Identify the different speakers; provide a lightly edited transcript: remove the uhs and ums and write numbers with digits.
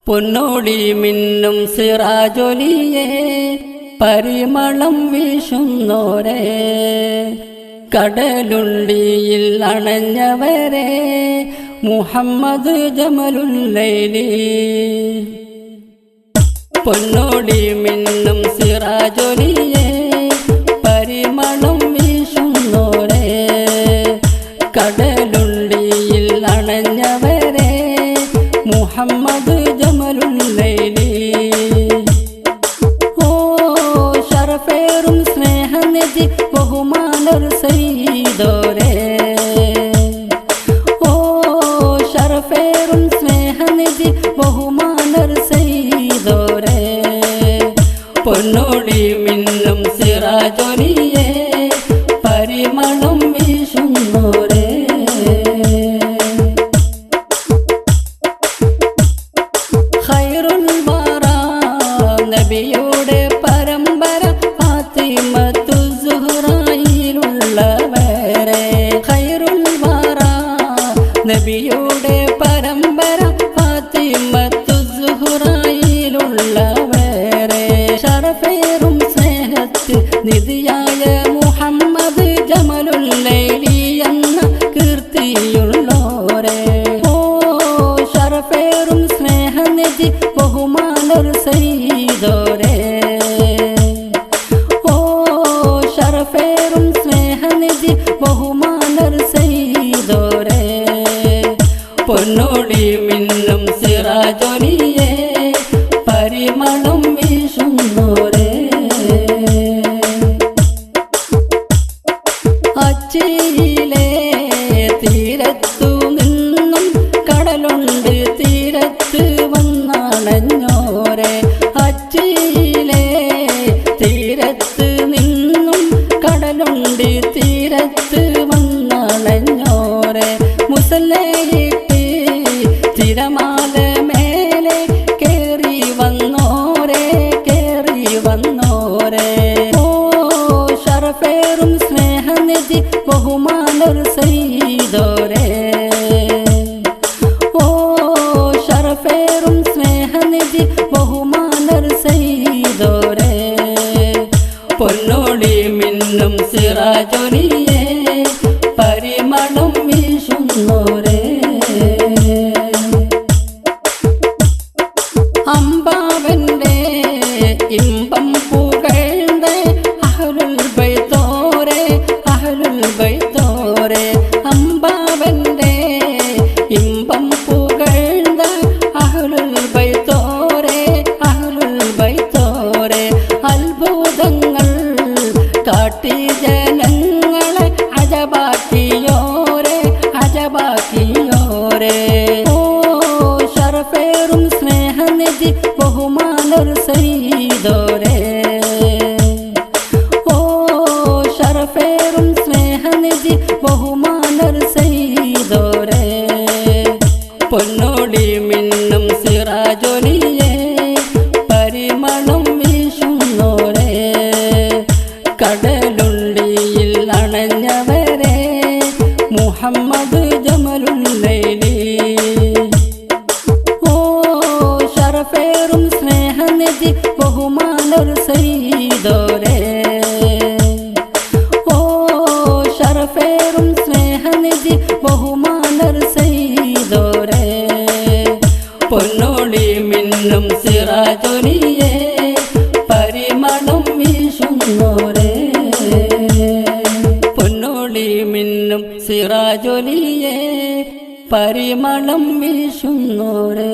Speaker 1: പൊന്നോടി മിന്നും സിറാജൊലിയേ പരിമളം വീശുന്നോരേ കടലുണ്ടിയിൽ അണഞ്ഞവരെ മുഹമ്മദ് ജമലുല്ലൈലി. പൊന്നോടി മിന്നും സിറാജൊലിയേ പരിമളം വീശുന്നോരേ കടലുണ്ടിയിൽ അണഞ്ഞവരെ മുഹമ്മദ് ജമലുല്ലൈലി. ഓ ശരഫേറും സ്നേഹനിധി ബഹുമാനർ സയ്യിദോരേ. ഓ ശരഫേറും സ്നേഹനിധി ബഹുമാനർ സയ്യിദോരേ. പൊന്നോടി മിന്നും സിറാജൊലിയേ പരിമളം വീശുന്നോരേ. നബിയുടെ പരമ്പര ഫാത്തിമത്തു സുഹ്റയിലുള്ളവരെ. ഖൈറുൽ വറ നബിയുടെ പരമ്പര ഫാത്തിമത്തു സുഹ്റയിലുള്ളവരെ. ശരഫേറും സ്നേഹത്തിൽ നിധിയായ മുഹമ്മദ് ജമലുല്ലൈലി എന്ന കീർത്തിയുള്ളോരെ. ഓ ശരഫേറും സ്നേഹനിധി ബഹുമാനർ സയ്യിദോരേ. ഓ ശരഫേറും സ്നേഹനിധി ബഹുമാനർ സയ്യിദോരേ. പൊന്നോടി മിന്നും സിറാജൊലിയേ പരിമളം വീശുന്നോരേ. അച്ചിയിലെ തീരത്തു നിന്നും കടലുണ്ട് തീരത്ത് വന്നണഞ്ഞോരെ. അച്ചിയിലെ തീരത്ത് നിന്നും കടലുണ്ട് തീരത്ത് വന്നണഞ്ഞോരെ. മുസല്ലയിട്ട് തിരമാല മേലെ കേറി വന്നോരെ കേറി വന്നോരെ. ഓ ശരഫേറും സ്നേഹനിധി ബഹുമാനർ സയ്യിദോരേ. ഓ ശരഫേറും സ്നേഹനിധി ബഹുമാനർ സയ്യിദോരേ. പൊന്നോടി മിന്നും സിറാജൊലിയേ പരിമളം വീശുന്നോരേ. അമ്പാവന്റെ ഇമ്പം പുകഴ്ന്ന അഹ്ലുൽ ബൈത്തോരേ അഹ്ലുൽ ബൈത്തോരേ. അമ്പാവന്റെ ഇമ്പം പുകഴ്ന്ന അഹ്ലുൽ ബൈത്തോരേ അഹ്ലുൽ ബൈത്തോരേ. അത്ഭുതങ്ങൾ കാട്ടി ജനങ്ങളെ അജബാക്കിയോരേ അജബാക്കിയോരേ. ഓ ശരഫേറും സ്നേഹനിധി ബഹുമാനർ സയ്യിദോരേ. ഓ ശരഫേറും സ്നേഹനിധി ബഹുമാനർ സയ്യിദോരേ. പൊന്നോടി മിന്നും സിറാജൊലിയേ പരിമളം വീശുന്നോരേ കടലുണ്ടിയിൽ അണഞ്ഞവരെ മുഹമ്മദ് ജമലുല്ലൈലി. ഓ ശരഫേറും സ്നേഹനിധി ബഹുമാനർ സയ്യിദോരേ. ഓ ശരഫേറും സ്നേഹനിധി ബഹുമാനർ സയ്യിദോരേ. പൊന്നോടി മിന്നും സിറാജൊലിയേ പരിമളം വീശുന്നോരേ. പൊന്നോടി മിന്നും സിറാജൊലിയേ പരിമളം വീശുന്നോരേ.